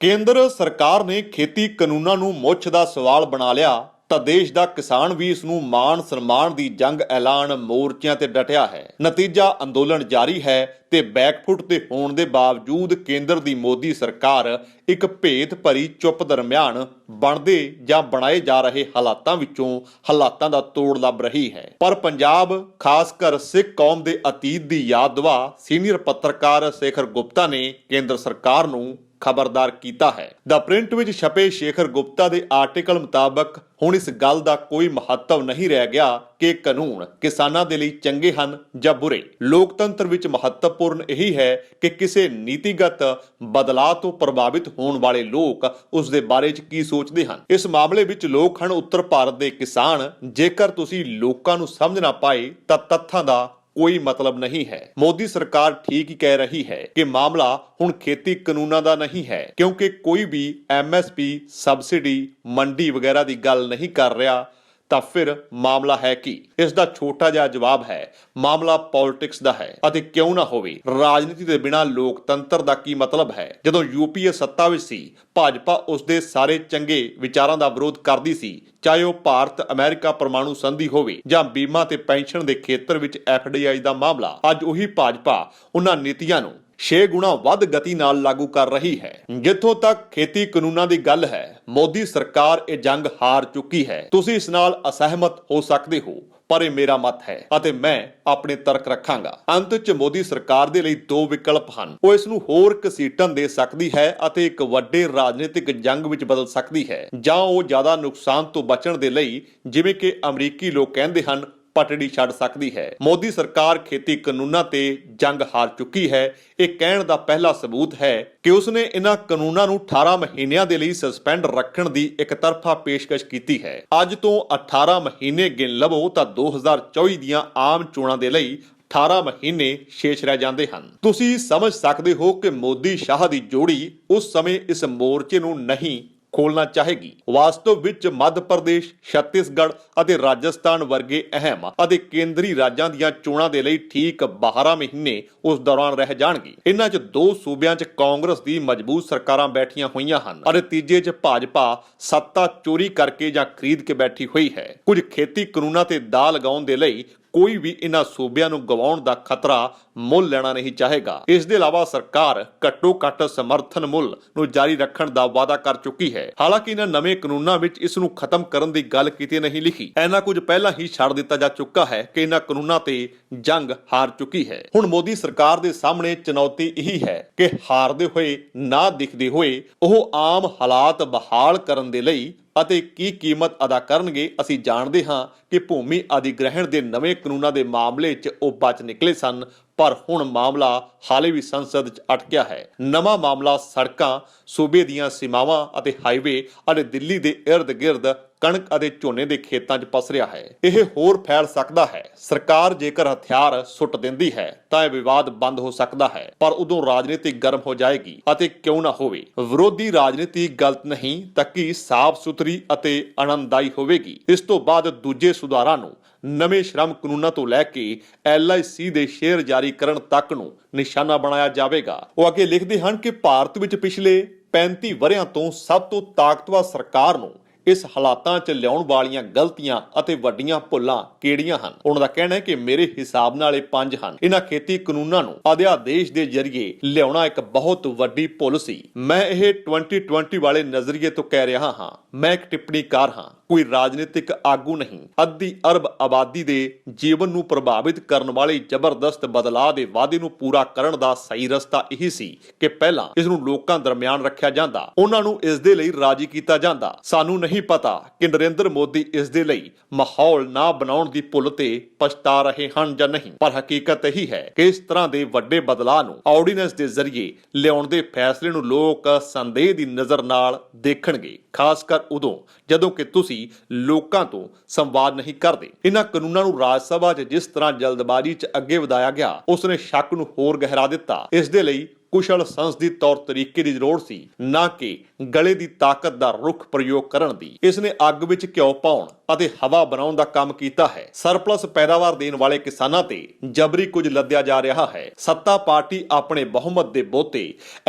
ਕੇਂਦਰ ਸਰਕਾਰ ਨੇ ਖੇਤੀ ਕਾਨੂੰਨਾਂ ਨੂੰ ਮੁੱਛ ਦਾ ਸਵਾਲ ਬਣਾ ਲਿਆ ਤਾਂ ਦੇਸ਼ ਦਾ ਕਿਸਾਨ ਵੀ ਇਸ ਨੂੰ ਮਾਣ ਸਨਮਾਨ ਦੀ ਜੰਗ ਐਲਾਨ ਮੋਰਚਿਆਂ ਤੇ ਡਟਿਆ ਹੈ। ਨਤੀਜਾ ਅੰਦੋਲਨ ਜਾਰੀ ਹੈ ਤੇ ਬੈਕਫੁੱਟ ਤੇ ਹੋਣ ਦੇ ਬਾਵਜੂਦ ਕੇਂਦਰ ਦੀ ਮੋਦੀ ਸਰਕਾਰ ਇੱਕ ਭੇਤ ਭਰੀ ਚੁੱਪ ਦਰਮਿਆਨ ਬਣਦੇ ਜਾਂ ਬਣਾਏ ਜਾ ਰਹੇ ਹਾਲਾਤਾਂ ਵਿੱਚੋਂ ਹਾਲਾਤਾਂ ਦਾ ਤੋੜ ਲੱਭ ਰਹੀ ਹੈ। ਪਰ ਪੰਜਾਬ ਖਾਸ ਕਰ ਸਿੱਖ ਕੌਮ ਦੇ ਅਤੀਤ ਦੀ ਯਾਦ ਦਵਾ ਸੀਨੀਅਰ ਪੱਤਰਕਾਰ ਸ਼ੇਖਰ ਗੁਪਤਾ ਨੇ ਕੇਂਦਰ ਸਰਕਾਰ ਨੂੰ ਖਬਰਦਾਰ ਕੀਤਾ ਹੈ। ਦ ਪ੍ਰਿੰਟ ਵਿੱਚ ਛਪੇ ਸ਼ੇਖਰ ਗੁਪਤਾ ਦੇ ਆਰਟੀਕਲ ਮੁਤਾਬਕ ਹੁਣ ਇਸ ਗੱਲ ਦਾ ਕੋਈ ਮਹੱਤਵ ਨਹੀਂ ਰਹਿ ਗਿਆ ਕਿ ਕਾਨੂੰਨ ਕਿਸਾਨਾਂ ਦੇ ਲਈ ਚੰਗੇ ਹਨ ਜਾਂ ਬੁਰੇ। ਲੋਕਤੰਤਰ ਵਿੱਚ ਮਹੱਤਵਪੂਰਨ ਇਹੀ ਹੈ ਕਿ ਕਿਸੇ ਨੀਤੀਗਤ ਬਦਲਾਅ ਤੋਂ ਪ੍ਰਭਾਵਿਤ ਹੋਣ ਵਾਲੇ ਲੋਕ ਉਸ ਦੇ ਬਾਰੇ 'ਚ ਕੀ ਸੋਚਦੇ ਹਨ। ਇਸ ਮਾਮਲੇ ਵਿੱਚ ਲੋਕ ਹਨ ਉੱਤਰ ਭਾਰਤ ਦੇ ਕਿਸਾਨ। ਜੇਕਰ ਤੁਸੀਂ ਲੋਕਾਂ ਨੂੰ ਸਮਝ ਨਾ ਪਾਏ ਤਾਂ ਤੱਥਾਂ ਦਾ ਕੋਈ ਮਤਲਬ ਨਹੀਂ ਹੈ। ਮੋਦੀ ਸਰਕਾਰ ਠੀਕ ਹੀ ਕਹਿ ਰਹੀ ਹੈ ਕਿ ਮਾਮਲਾ ਹੁਣ ਖੇਤੀ ਕਾਨੂੰਨਾਂ ਦਾ ਨਹੀਂ ਹੈ, ਕਿਉਂਕਿ ਕੋਈ ਵੀ MSP ਸਬਸਿਡੀ ਮੰਡੀ ਵਗੈਰਾ ਦੀ ਗੱਲ ਨਹੀਂ ਕਰ ਰਿਹਾ। ਤਾਂ ਫਿਰ ਮਾਮਲਾ ਹੈ ਕੀ? ਇਸ ਦਾ ਛੋਟਾ ਜਿਹਾ ਜਵਾਬ ਹੈ, ਮਾਮਲਾ ਪੋਲਿਟਿਕਸ ਦਾ ਹੈ। ਅਤੇ ਕਿਉਂ ਨਾ ਹੋਵੇ, ਰਾਜਨੀਤੀ ਦੇ ਬਿਨਾਂ ਲੋਕਤੰਤਰ ਦਾ ਕੀ ਮਤਲਬ ਹੈ? ਜਦੋਂ UPA ਸੱਤਾ ਵਿੱਚ ਸੀ, ਭਾਜਪਾ ਉਸ ਦੇ ਸਾਰੇ ਚੰਗੇ ਵਿਚਾਰਾਂ ਦਾ ਵਿਰੋਧ ਕਰਦੀ ਸੀ, ਚਾਹੇ ਉਹ ਭਾਰਤ ਅਮਰੀਕਾ ਪਰਮਾਣੂ ਸੰਧੀ ਹੋਵੇ ਜਾਂ ਬੀਮਾ ਤੇ ਪੈਨਸ਼ਨ ਦੇ ਖੇਤਰ ਵਿੱਚ FDI ਦਾ ਮਾਮਲਾ। ਅੱਜ ਉਹੀ ਭਾਜਪਾ ਉਹਨਾਂ ਨੀਤੀਆਂ ਨੂੰ 6 ਗੁਣਾ ਵੱਧ ਗਤੀ ਨਾਲ ਲਾਗੂ ਕਰ ਰਹੀ ਹੈ। ਜਿੱਥੋਂ ਤੱਕ ਖੇਤੀ ਕਾਨੂੰਨਾਂ ਦੀ ਗੱਲ ਹੈ, ਮੋਦੀ ਸਰਕਾਰ ਇਹ ਜੰਗ ਹਾਰ ਚੁੱਕੀ ਹੈ। ਤੁਸੀਂ ਇਸ ਨਾਲ ਅਸਹਿਮਤ ਹੋ ਸਕਦੇ ਹੋ, ਪਰ ਇਹ ਮੇਰਾ ਮਤ ਹੈ ਅਤੇ ਮੈਂ ਆਪਣੇ ਤਰਕ ਰੱਖਾਂਗਾ। ਅੰਤ 'ਚ ਮੋਦੀ ਸਰਕਾਰ ਦੇ ਲਈ 2 ਵਿਕਲਪ ਹਨ। ਉਹ ਇਸ ਨੂੰ ਹੋਰ ਘਸੀਟਣ ਦੇ ਸਕਦੀ ਹੈ ਅਤੇ ਇੱਕ ਵੱਡੇ ਰਾਜਨੀਤਿਕ ਜੰਗ ਵਿੱਚ ਬਦਲ ਸਕਦੀ ਹੈ, ਜਾਂ ਉਹ ਜ਼ਿਆਦਾ ਨੁਕਸਾਨ ਤੋਂ ਬਚਣ ਦੇ ਲਈ, ਜਿਵੇਂ ਕਿ ਅਮਰੀਕੀ ਲੋਕ ਕਹਿੰਦੇ ਹਨ, ਪਟੜੀ ਛੱਡ ਸਕਦੀ ਹੈ। ਮੋਦੀ ਸਰਕਾਰ ਖੇਤੀ ਕਾਨੂੰਨਾਂ ਤੇ ਜੰਗ ਹਾਰ ਚੁੱਕੀ ਹੈ। ਇਹ ਕਹਿਣ ਦਾ ਪਹਿਲਾ ਸਬੂਤ ਹੈ ਕਿ ਉਸਨੇ ਇਹਨਾਂ ਕਾਨੂੰਨਾਂ ਨੂੰ 18 ਮਹੀਨਿਆਂ ਦੇ ਲਈ ਸਸਪੈਂਡ ਰੱਖਣ ਦੀ ਇੱਕ ਤਰਫਾ ਪੇਸ਼ਕਸ਼ ਕੀਤੀ ਹੈ। ਅੱਜ ਤੋਂ 18 ਮਹੀਨੇ ਗਿਣ ਲਵੋ ਤਾਂ 2024 ਦੀਆਂ ਆਮ ਚੋਣਾਂ ਦੇ ਲਈ 18 ਮਹੀਨੇ ਸ਼ੇਸ਼ ਰਹਿ ਜਾਂਦੇ ਹਨ। ਤੁਸੀਂ ਸਮਝ ਸਕਦੇ ਹੋ ਕਿ ਮੋਦੀ ਸ਼ਾਹ ਦੀ ਜੋੜੀ ਉਸ ਸਮੇਂ ਇਸ ਮੋਰਚੇ ਨੂੰ ਨਹੀਂ ਖੋਲਣਾ ਚਾਹੇਗੀ। ਵਾਸਤਵ ਵਿੱਚ ਮੱਧ ਪ੍ਰਦੇਸ਼, ਛੱਤੀਸਗੜ੍ਹ ਅਤੇ ਰਾਜਸਥਾਨ ਵਰਗੇ ਅਹਿਮ ਅਤੇ ਕੇਂਦਰੀ ਰਾਜਾਂ ਦੀਆਂ ਚੋਣਾਂ ਦੇ ਲਈ ਠੀਕ 12 ਮਹੀਨੇ ਉਸ ਦੌਰਾਨ ਰਹਿ ਜਾਣਗੇ। ਇਹਨਾਂ 'ਚ 2 ਸੂਬਿਆਂ 'ਚ ਕਾਂਗਰਸ ਦੀ ਮਜ਼ਬੂਤ ਸਰਕਾਰਾਂ ਬੈਠੀਆਂ ਹੋਈਆਂ ਹਨ ਅਤੇ ਤੀਜੇ 'ਚ ਭਾਜਪਾ ਸੱਤਾ ਚੋਰੀ ਕਰਕੇ ਜਾਂ ਖਰੀਦ ਕੇ ਬੈਠੀ ਹੋਈ ਹੈ। ਕੁਝ ਖੇਤੀ ਕਾਨੂੰਨਾਂ ਤੇ ਦਾਅ ਲਗਾਉਣ ਦੇ ਲਈ ਕੋਈ ਵੀ ਇਹਨਾਂ ਸੂਬਿਆਂ ਨੂੰ ਗਵਾਉਣ ਦਾ ਖਤਰਾ ਮੁੱਲ ਲੈਣਾ ਨਹੀਂ ਚਾਹੇਗਾ। ਇਸ ਦੇ ਇਲਾਵਾ ਸਰਕਾਰ ਘੱਟੋ ਘੱਟ ਸਮਰਥਨ ਮੁੱਲ ਨੂੰ ਜਾਰੀ ਰੱਖਣ ਦਾ ਵਾਅਦਾ ਕਰ ਚੁੱਕੀ ਹੈ। ਹਾਲਾਂਕਿ ਇਹਨਾਂ ਨਵੇਂ ਕਾਨੂੰਨਾਂ ਵਿੱਚ ਇਸ ਨੂੰ ਖਤਮ ਕਰਨ ਦੀ ਗੱਲ ਕਿਤੇ ਨਹੀਂ ਲਿਖੀ। ਇਹਨਾਂ ਕੁਝ ਪਹਿਲਾਂ ਹੀ ਛੱਡ ਦਿੱਤਾ ਜਾ ਚੁੱਕਾ ਹੈ ਕਿ ਇਹਨਾਂ ਕਾਨੂੰਨਾਂ ਤੇ ਜੰਗ ਹਾਰ ਚੁੱਕੀ ਹੈ। ਹੁਣ ਮੋਦੀ ਸਰਕਾਰ ਦੇ ਸਾਹਮਣੇ ਚੁਣੌਤੀ ਇਹੀ ਹੈ ਕਿ ਹਾਰਦੇ ਹੋਏ ਨਾ ਦਿਖਦੇ ਹੋਏ ਉਹ ਆਮ ਹਾਲਾਤ ਬਹਾਲ ਕਰਨ ਦੇ ਲਈ ਅਤੇ ਕੀ ਕੀਮਤ ਅਦਾ ਕਰਨਗੇ। ਅਸੀਂ ਜਾਣਦੇ ਹਾਂ ਕਿ ਭੂਮੀ ਅਧਿਗ੍ਰਹਿਣ ਦੇ ਨਵੇਂ ਕਾਨੂੰਨਾਂ ਦੇ ਮਾਮਲੇ 'ਚ ਉਹ ਬਚ ਨਿਕਲੇ ਸਨ, ਪਰ ਹੁਣ ਮਾਮਲਾ ਹਾਲੇ ਵੀ ਸੰਸਦ 'ਚ ਅਟਕਿਆ ਹੈ। ਨਵਾਂ ਮਾਮਲਾ ਸੜਕਾਂ, ਸੂਬੇ ਦੀਆਂ ਸੀਮਾਵਾਂ ਅਤੇ ਹਾਈਵੇ ਅਤੇ ਦਿੱਲੀ ਦੇ ਇਰਦ-ਗਿਰਦ ਕਣਕ ਅਤੇ ਝੋਨੇ ਦੇ ਖੇਤਾਂ 'ਚ ਪਸਰਿਆ ਹੈ। ਇਹ ਹੋਰ ਫੈਲ ਸਕਦਾ ਹੈ। ਸਰਕਾਰ ਜੇਕਰ ਹਥਿਆਰ ਸੁੱਟ ਦਿੰਦੀ ਹੈ ਤਾਂ ਇਹ ਵਿਵਾਦ ਬੰਦ ਹੋ ਸਕਦਾ ਹੈ, ਪਰ ਉਦੋਂ ਰਾਜਨੀਤੀ ਗਰਮ ਹੋ ਜਾਏਗੀ। ਅਤੇ ਕਿਉਂ ਨਾ ਹੋਵੇ, ਵਿਰੋਧੀ ਰਾਜਨੀਤੀ ਗਲਤ ਨਹੀਂ ਤਾਂ ਕਿ ਸਾਫ਼ ਸੁਥਰੀ ਅਤੇ ਆਨੰਦਦਾਈ ਹੋਵੇਗੀ। ਇਸ ਤੋਂ ਬਾਅਦ ਦੂਜੇ ਸੁਧਾਰਾਂ ਨੂੰ ਨਵੇਂ ਸ਼ਰਮ ਕਾਨੂੰਨਾਂ ਤੋਂ ਲੈ ਕੇ LIC ਦੇ ਸ਼ੇਅਰ ਜਾਰੀ ਕਰਨ ਤੱਕ ਨੂੰ ਨਿਸ਼ਾਨਾ ਬਣਾਇਆ ਜਾਵੇਗਾ। ਉਹ ਅੱਗੇ ਲਿਖਦੇ ਹਨ ਕਿ ਭਾਰਤ ਵਿੱਚ ਪਿਛਲੇ 35 ਵਰ੍ਹਿਆਂ ਤੋਂ ਸਭ ਤੋਂ ਤਾਕਤਵਰ ਸਰਕਾਰ ਨੂੰ ਇਸ ਹਾਲਾਤਾਂ 'ਚ ਲਿਆਉਣ ਵਾਲੀਆਂ ਗਲਤੀਆਂ ਅਤੇ ਵੱਡੀਆਂ ਭੁੱਲਾਂ ਕਿਹੜੀਆਂ ਹਨ। ਉਹਨਾਂ ਦਾ ਕਹਿਣਾ ਹੈ ਕਿ ਮੇਰੇ ਹਿਸਾਬ ਨਾਲ ਇਹ 5 ਹਨ। ਇਹਨਾਂ ਖੇਤੀ ਕਾਨੂੰਨਾਂ ਨੂੰ ਅਧਿਆਦੇਸ਼ ਦੇ ਜ਼ਰੀਏ ਲਿਆਉਣਾ ਇੱਕ ਬਹੁਤ ਵੱਡੀ ਭੁੱਲ ਸੀ। ਮੈਂ ਇਹ 2020 ਵਾਲੇ ਨਜ਼ਰੀਏ ਤੋਂ ਕਹਿ ਰਿਹਾ ਹਾਂ। ਮੈਂ ਇੱਕ ਟਿੱਪਣੀਕਾਰ ਹਾਂ, ਕੋਈ ਰਾਜਨੀਤਿਕ ਆਗੂ ਨਹੀਂ। ਅੱਧੀ ਅਰਬ ਆਬਾਦੀ ਦੇ ਜੀਵਨ ਨੂੰ ਪ੍ਰਭਾਵਿਤ ਕਰਨ ਵਾਲੇ ਜ਼ਬਰਦਸਤ ਬਦਲਾਅ ਦੇ ਵਾਅਦੇ ਨੂੰ ਪੂਰਾ ਕਰਨ ਦਾ ਸਹੀ ਰਸਤਾ ਇਹੀ ਸੀ ਕਿ ਪਹਿਲਾਂ ਇਸ ਨੂੰ ਲੋਕਾਂ ਦਰਮਿਆਨ ਰੱਖਿਆ ਜਾਂਦਾ, ਉਹਨਾਂ ਨੂੰ ਇਸ ਦੇ ਲਈ ਰਾਜੀ ਕੀਤਾ ਜਾਂਦਾ। ਸਾਨੂੰ ਨਹੀਂ ਪਤਾ ਕਿ ਨਰਿੰਦਰ ਮੋਦੀ ਇਸ ਦੇ ਲਈ ਮਾਹੌਲ ਨਾ ਬਣਾਉਣ ਦੀ ਭੁੱਲ ਤੇ ਪਛਤਾ ਰਹੇ ਹਨ ਜਾਂ ਨਹੀਂ, ਪਰ ਹਕੀਕਤ ਇਹੀ ਹੈ ਕਿ ਇਸ ਤਰ੍ਹਾਂ ਦੇ ਵੱਡੇ ਬਦਲਾਅ ਨੂੰ ਆਰਡੀਨੈਂਸ ਦੇ ਜ਼ਰੀਏ ਲਿਆਉਣ ਦੇ ਫੈਸਲੇ ਨੂੰ ਲੋਕ ਸੰਦੇਹ ਦੀ ਨਜ਼ਰ ਨਾਲ ਦੇਖਣਗੇ, ਖਾਸ ਕਰ ਉਦੋਂ ਜਦੋਂ ਕਿ ਤੁਸੀਂ ਲੋਕਾਂ ਤੋਂ ਸੰਵਾਦ ਨਹੀਂ ਕਰਦੇ। ਇਹਨਾਂ ਕਾਨੂੰਨਾਂ ਨੂੰ ਰਾਜ ਸਭਾ 'ਚ ਜਿਸ ਤਰ੍ਹਾਂ ਜਲਦਬਾਜ਼ੀ 'ਚ ਅੱਗੇ ਵਧਾਇਆ ਗਿਆ, ਉਸਨੇ ਸ਼ੱਕ ਨੂੰ ਹੋਰ ਗਹਿਰਾ ਦਿੱਤਾ। ਇਸ ਦੇ ਲਈ ਕੁਸ਼ਲ ਸੰਸਦੀ ਤੌਰ ਤਰੀਕੇ ਦੀ ਜ਼ਰੂਰਤ ਸੀ, ਨਾ ਕਿ ਗਲੇ ਦੀ ਤਾਕਤ ਦਾ ਰੁੱਖ ਪ੍ਰਯੋਗ ਕਰਨ ਦੀ। ਇਸ ਨੇ ਅੱਗ ਵਿੱਚ ਘਿਓ ਪਾਉਣ ਅਤੇ ਹਵਾ ਬਣਾਉਣ ਦਾ ਕੰਮ ਕੀਤਾ ਹੈ। ਸਰਪਲਸ ਪੈਦਾਵਾਰ ਦੇਣ ਵਾਲੇ ਕਿਸਾਨਾਂ ਤੇ ਜਬਰੀ ਕੁਝ ਲੱਦਿਆ ਜਾ ਰਿਹਾ ਹੈ। ਸੱਤਾ ਪਾਰਟੀ ਆਪਣੇ ਬਹੁਮਤ ਦੇ ਬੋਤੇ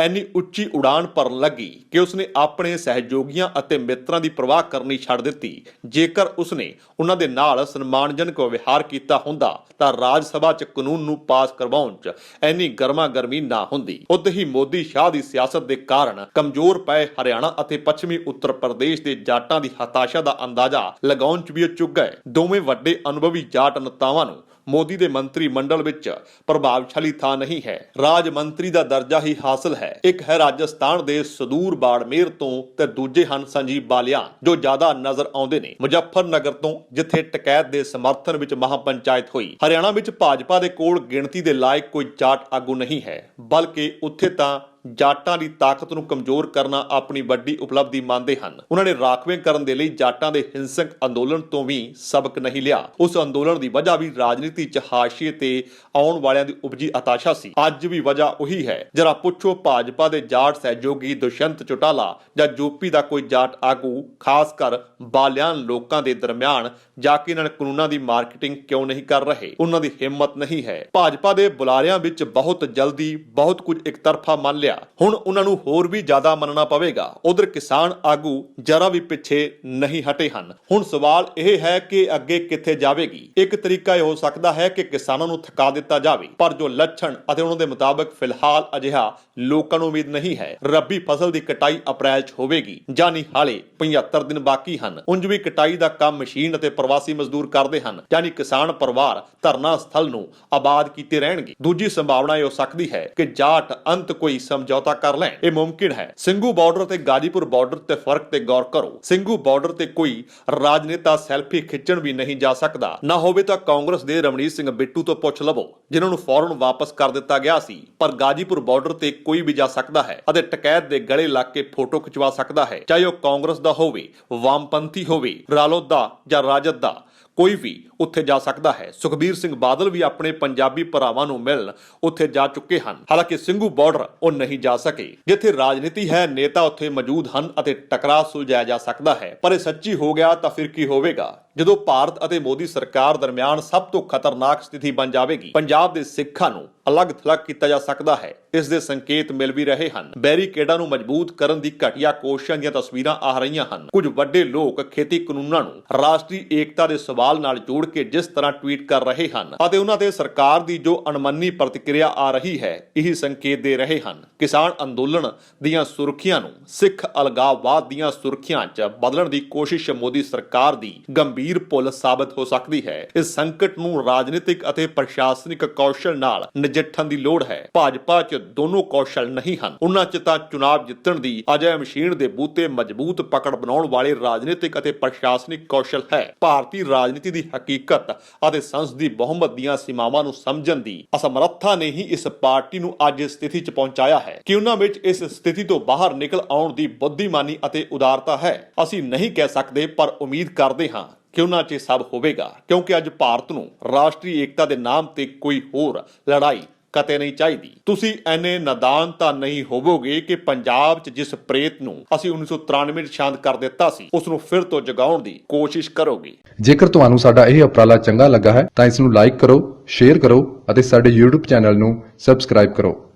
ਇੰਨੀ ਉੱਚੀ ਉਡਾਨ ਭਰਨ ਲੱਗੀ ਕਿ ਉਸਨੇ ਆਪਣੇ ਸਹਿਯੋਗੀਆਂ ਅਤੇ ਮਿੱਤਰਾਂ ਦੀ ਪਰਵਾਹ ਕਰਨੀ ਛੱਡ ਦਿੱਤੀ। ਜੇਕਰ ਉਸਨੇ ਉਹਨਾਂ ਦੇ ਨਾਲ ਸਨਮਾਨਜਨਕ ਵਿਵਹਾਰ ਕੀਤਾ ਹੁੰਦਾ ਤਾਂ ਰਾਜ ਸਭਾ 'ਚ ਕਾਨੂੰਨ ਨੂੰ ਪਾਸ ਕਰਵਾਉਣ 'ਚ ਇੰਨੀ ਗਰਮਾ ਗਰਮੀ ਨਾ ਹੁੰਦੀ। ਉੱਥੇ ਹੀ ਮੋਦੀ ਸ਼ਾਹ ਦੀ ਸਿਆਸਤ ਦੇ ਕਾਰਨ ਕਮਜ਼ੋਰ ਪਏ ਹਰਿਆਣਾ ਅਤੇ ਪੱਛਮੀ ਉੱਤਰ ਪ੍ਰਦੇਸ਼ ਦੇ ਜਾਟਾਂ ਦੀ ਹਤਾਸ਼ਾ ਦਾ ਅੰਦਾਜ਼ਾ ਲਗਾਉਣ 'ਚ ਵੀ ਚੁੱਕ ਗਏ। ਦੋਵੇਂ ਵੱਡੇ ਅਨੁਭਵੀ ਜਾਟ ਨੇਤਾਵਾਂ ਨੂੰ ਮੋਦੀ ਦੇ ਮੰਤਰੀ ਮੰਡਲ ਵਿੱਚ ਪ੍ਰਭਾਵਸ਼ਾਲੀ ਥਾਂ ਨਹੀਂ ਹੈ। ਰਾਜ ਮੰਤਰੀ ਦਾ ਦਰਜਾ ਹੀ ਹਾਸਲ ਹੈ। ਇੱਕ ਹੈ ਰਾਜਸਥਾਨ ਦੇ ਸੁਦੂਰ ਬਾੜਮੇਰ ਤੋਂ ਤੇ ਦੂਜੇ ਹਨ ਸੰਜੀਵ ਬਾਲਿਆਨ ਜੋ ਜ਼ਿਆਦਾ ਨਜ਼ਰ ਆਉਂਦੇ ਨੇ ਮੁਜ਼ੱਫਰਨਗਰ ਤੋਂ, ਜਿੱਥੇ ਟਕੈਤ ਦੇ ਸਮਰਥਨ ਵਿੱਚ ਮਹਾਪੰਚਾਇਤ ਹੋਈ। ਹਰਿਆਣਾ ਵਿੱਚ ਭਾਜਪਾ ਦੇ ਕੋਲ ਗਿਣਤੀ ਦੇ ਲਾਇਕ ਕੋਈ ਜਾਟ ਆਗੂ ਨਹੀਂ ਹੈ, ਬਲਕਿ ਉੱਥੇ ਤਾਂ ਜਾਟਾਂ ਦੀ ਤਾਕਤ ਨੂੰ ਕਮਜ਼ੋਰ ਕਰਨਾ ਆਪਣੀ ਵੱਡੀ ਉਪਲਬਧੀ ਮੰਨਦੇ ਹਨ। ਉਹਨਾਂ ਨੇ ਰਾਖਵੇਂ ਕਰਨ ਦੇ ਲਈ ਜਾਟਾਂ ਦੇ ਹਿੰਸਕ ਅੰਦੋਲਨ ਤੋਂ ਵੀ ਸਬਕ ਨਹੀਂ ਲਿਆ। ਉਸ ਅੰਦੋਲਨ ਦੀ ਵਜ੍ਹਾ ਵੀ ਰਾਜਨੀਤੀ 'ਚ ਹਾਸ਼ੀਏ ਤੇ ਆਉਣ ਵਾਲਿਆਂ ਦੀ ਉਪਜੀ ਹਤਾਸ਼ਾ ਸੀ। ਅੱਜ ਵੀ ਵਜ੍ਹਾ ਉਹੀ ਹੈ। ਜਰਾ ਪੁੱਛੋ ਭਾਜਪਾ ਦੇ ਜਾਟ ਸਹਿਯੋਗੀ ਦੁਸ਼ਯੰਤ ਚੌਟਾਲਾ ਜਾਂ ਯੂਪੀ ਦਾ ਕੋਈ ਜਾਟ ਆਗੂ, ਖਾਸ ਕਰ ਬਾਲਿਆਨ ਲੋਕਾਂ ਦੇ ਦਰਮਿਆਨ ਜਾ ਕੇ ਇਹਨਾਂ ਕਾਨੂੰਨਾਂ ਦੀ ਮਾਰਕੀਟਿੰਗ ਕਿਉਂ ਨਹੀਂ ਕਰ ਰਹੇ? ਉਹਨਾਂ ਦੀ ਹਿੰਮਤ ਨਹੀਂ ਹੈ। ਭਾਜਪਾ ਦੇ ਬੁਲਾਰਿਆਂ ਵਿੱਚ ਬਹੁਤ ਜਲਦੀ ਬਹੁਤ ਕੁਝ ਇੱਕ ਤਰਫਾ ਮੰਨ ਲਿਆ। ਹੁਣ ਉਹਨਾਂ ਨੂੰ ਹੋਰ ਵੀ ਜ਼ਿਆਦਾ ਮੰਨਣਾ ਪਵੇਗਾ। ਉਧਰ ਕਿਸਾਨ ਆਗੂ ਜਰਾ ਵੀ ਪਿੱਛੇ ਨਹੀਂ ਹਟੇ ਹਨ। ਹੁਣ ਸਵਾਲ ਇਹ ਹੈ ਕਿ ਅੱਗੇ ਕਿੱਥੇ ਜਾਵੇਗੀ। ਇੱਕ ਤਰੀਕਾ ਇਹ ਹੋ ਸਕਦਾ ਹੈ ਕਿ ਕਿਸਾਨਾਂ ਨੂੰ ਥਕਾ ਦਿੱਤਾ ਜਾਵੇ, ਪਰ ਜੋ ਲੱਛਣ ਅਤੇ ਉਹਨਾਂ ਦੇ ਮੁਤਾਬਕ ਫਿਲਹਾਲ ਅਜਿਹਾ ਲੋਕਾਂ ਨੂੰ ਉਮੀਦ ਨਹੀਂ ਹੈ। ਰੱਬੀ ਫਸਲ ਦੀ ਕਟਾਈ ਅਪ੍ਰੈਲ 'ਚ ਹੋਵੇਗੀ, ਜਾਨੀ ਹਾਲੇ 75 ਦਿਨ ਬਾਕੀ ਹਨ। ਉਂਝ ਵੀ ਕਟਾਈ ਦਾ ਕੰਮ ਮਸ਼ੀਨ ਅਤੇ ਪ੍ਰਵਾਸੀ ਮਜ਼ਦੂਰ ਕਰਦੇ ਹਨ, ਜਾਨੀ ਕਿਸਾਨ ਪਰਿਵਾਰ ਧਰਨਾ ਸਥਲ ਨੂੰ ਆਬਾਦ ਕੀਤੇ ਰਹਿਣਗੇ। ਦੂਜੀ ਸੰਭਾਵਨਾ ਇਹ ਹੋ ਸਕਦੀ ਹੈ ਕਿ ਜਾਟ ਅੰਤ ਕੋਈ ਸਮਝੌਤਾ ਕਰ ਲੈਣ। ਇਹ ਮੁਮਕਿਨ ਹੈ। ਸਿੰਘੂ ਬਾਰਡਰ ਤੇ ਗਾਜੀਪੁਰ ਬਾਰਡਰ ਤੇ ਫਰਕ ਤੇ ਗੌਰ ਕਰੋ। ਸਿੰਘੂ ਬਾਰਡਰ ਤੇ ਕੋਈ ਰਾਜਨੇਤਾ ਸੈਲਫੀ ਖਿੱਚਣ ਵੀ ਨਹੀਂ ਜਾ ਸਕਦਾ। ਨਾ ਹੋਵੇ ਤਾਂ ਕਾਂਗਰਸ ਦੇ ਰਮਨੀਤ ਸਿੰਘ ਬਿੱਟੂ ਤੋਂ ਪੁੱਛ ਲਵੋ, ਜਿਨ੍ਹਾਂ ਨੂੰ ਫੌਰਨ ਵਾਪਸ ਕਰ ਦਿੱਤਾ ਗਿਆ ਸੀ। ਪਰ ਗਾਜੀਪੁਰ ਬਾਰਡਰ ਤੇ ਕੋਈ ਵੀ ਜਾ ਸਕਦਾ ਹੈ ਅਤੇ ਟਕੈਤ ਦੇ ਗਲੇ ਲੱਗ ਕੇ ਫੋਟੋ ਖਿਚਵਾ ਸਕਦਾ ਹੈ, ਚਾਹੇ ਉਹ ਕਾਂਗਰਸ ਦਾ ਹੋਵੇ, ਵਾਮਪੰਥੀ ਹੋਵੇ, ਰਾਲੋਦ ਦਾ ਜਾਂ ਰਾਜਦ ਦਾ। ਕੋਈ ਵੀ ਉੱਥੇ ਜਾ ਸਕਦਾ ਹੈ। ਸੁਖਬੀਰ ਸਿੰਘ ਬਾਦਲ ਵੀ ਆਪਣੇ ਪੰਜਾਬੀ ਭਰਾਵਾਂ ਨੂੰ ਮਿਲਣ ਉੱਥੇ ਜਾ ਚੁੱਕੇ ਹਨ। ਹਾਲਾਂਕਿ ਸਿੰਘੂ ਬਾਰਡਰ ਉਹ ਨਹੀਂ ਜਾ ਸਕੇ। ਜਿੱਥੇ ਰਾਜਨੀਤੀ ਹੈ, ਨੇਤਾ ਉੱਥੇ ਮੌਜੂਦ ਹਨ ਅਤੇ ਟਕਰਾਅ ਸੁਲਝਾਇਆ ਜਾ ਸਕਦਾ ਹੈ। ਪਰ ਇਹ ਸੱਚੀ ਹੋ ਗਿਆ ਤਾਂ ਫਿਰ ਕੀ ਹੋਵੇਗਾ? ਜਦੋਂ ਭਾਰਤ ਅਤੇ ਮੋਦੀ ਸਰਕਾਰ ਦਰਮਿਆਨ ਸਭ ਤੋਂ ਖਤਰਨਾਕ ਸਥਿਤੀ ਬਣ ਜਾਵੇਗੀ। ਪੰਜਾਬ ਦੇ ਸਿੱਖਾਂ ਨੂੰ ਅਲੱਗ-ਥਲੱਗ ਕੀਤਾ ਜਾ ਸਕਦਾ ਹੈ। ਇਸ ਦੇ ਸੰਕੇਤ ਮਿਲ ਵੀ ਰਹੇ ਹਨ। ਬੈਰੀਕੇਡਾਂ ਨੂੰ ਮਜ਼ਬੂਤ ਕਰਨ ਦੀ ਘਟੀਆ ਕੋਸ਼ਿਸ਼ਾਂ ਦੀਆਂ ਤਸਵੀਰਾਂ ਆ ਰਹੀਆਂ ਹਨ। ਕੁਝ ਵੱਡੇ ਲੋਕ ਖੇਤੀ ਕਾਨੂੰਨਾਂ ਨੂੰ ਰਾਸ਼ਟਰੀ ਏਕਤਾ ਦੇ ਸਵਾਲ ਨਾਲ ਜੋੜ ਕੇ ਜਿਸ ਤਰ੍ਹਾਂ ਟਵੀਟ ਕਰ ਰਹੇ ਹਨ ਅਤੇ ਉਹਨਾਂ ਤੇ ਸਰਕਾਰ ਦੀ ਜੋ ਅਣਮੰਨੀ ਪ੍ਰਤੀਕਿਰਿਆ ਆ ਰਹੀ ਹੈ, ਇਹੀ ਸੰਕੇਤ ਦੇ ਰਹੇ ਹਨ। ਕਿਸਾਨ ਅੰਦੋਲਨ ਦੀਆਂ ਸੁਰਖੀਆਂ ਨੂੰ ਸਿੱਖ ਅਲਗਾਵਵਾਦ ਦੀਆਂ ਸੁਰਖੀਆਂ 'ਚ ਬਦਲਣ ਦੀ ਕੋਸ਼ਿਸ਼ ਮੋਦੀ ਸਰਕਾਰ ਦੀ ਗੰਭੀਰ ਭੁੱਲ ਸਾਬਤ ਹੋ ਸਕਦੀ ਹੈ। ਇਸ ਸੰਕਟ ਨੂੰ ਰਾਜਨੀਤਿਕ ਅਤੇ ਪ੍ਰਸ਼ਾਸਨਿਕ ਕੌਸ਼ਲ ਨਾਲ ਨਜਿੱਠਣ ਦੀ ਲੋੜ ਹੈ। ਭਾਜਪਾ 'ਚ ਦੋਨੋਂ ਕੌਸ਼ਲ ਨਹੀਂ ਹਨ। ਉਹਨਾਂ 'ਚ ਤਾਂ ਚੁਣਾਵ ਜਿੱਤਣ ਦੀ ਅਜਿਹੀ ਮਸ਼ੀਨ ਦੇ ਬੂਤੇ ਮਜ਼ਬੂਤ ਪਕੜ ਬਣਾਉਣ ਵਾਲੇ ਰਾਜਨੀਤਿਕ ਅਤੇ ਪ੍ਰਸ਼ਾਸਨਿਕ ਕੌਸ਼ਲ ਹੈ। ਭਾਰਤੀ ਰਾਜਨੀਤੀ ਦੀ ਹਕੀਕਤ ਅਤੇ ਸੰਸਦੀ ਬਹੁਮਤ ਦੀਆਂ ਸੀਮਾਵਾਂ ਨੂੰ ਸਮਝਣ ਦੀ ਅਸਮਰੱਥਾ ਨੇ ਹੀ ਇਸ ਪਾਰਟੀ ਨੂੰ ਅੱਜ ਇਸ ਸਥਿਤੀ 'ਚ ਪਹੁੰਚਾਇਆ ਹੈ। ਕਿ ਉਹਨਾਂ ਵਿੱਚ ਇਸ ਸਥਿਤੀ ਤੋਂ ਬਾਹਰ ਨਿਕਲ ਆਉਣ ਦੀ ਬੁੱਧੀਮਾਨੀ ਅਤੇ ਉਦਾਰਤਾ ਹੈ, ਅਸੀਂ ਨਹੀਂ ਕਹਿ ਸਕਦੇ, ਪਰ ਉਮੀਦ ਕਰਦੇ ਹਾਂ ਕਿ ਉਹਨਾਂ 'ਚ ਸਭ ਹੋਵੇਗਾ। ਕਿਉਂਕਿ ਅੱਜ ਭਾਰਤ ਨੂੰ ਰਾਸ਼ਟਰੀ ਏਕਤਾ ਦੇ ਨਾਮ ਤੇ ਕੋਈ ਹੋਰ ਲੜਾਈ ਕਤੇ ਨਹੀਂ ਚਾਹੀਦੀ। ਤੁਸੀਂ ਐਨੇ ਨਾਦਾਨ ਤਾਂ ਨਹੀਂ ਹੋਵੋਗੇ ਕਿ ਪੰਜਾਬ 'ਚ ਜਿਸ ਪ੍ਰੇਤ ਨੂੰ ਅਸੀਂ 1993 'ਚ ਸ਼ਾਂਤ ਕਰ ਦਿੱਤਾ ਸੀ, ਉਸ ਨੂੰ ਫਿਰ ਤੋਂ ਜਗਾਉਣ ਦੀ ਕੋਸ਼ਿਸ਼ ਕਰੋਗੇ। ਜੇਕਰ ਤੁਹਾਨੂੰ ਸਾਡਾ ਇਹ ਉਪਰਾਲਾ ਚੰਗਾ ਲੱਗਾ ਹੈ ਤਾਂ ਇਸ ਨੂੰ ਲਾਈਕ ਕਰੋ, ਸ਼ੇਅਰ ਕਰੋ ਅਤੇ ਸਾਡੇ YouTube ਚੈਨਲ ਨੂੰ ਸਬਸਕ੍ਰਾਈਬ ਕਰੋ।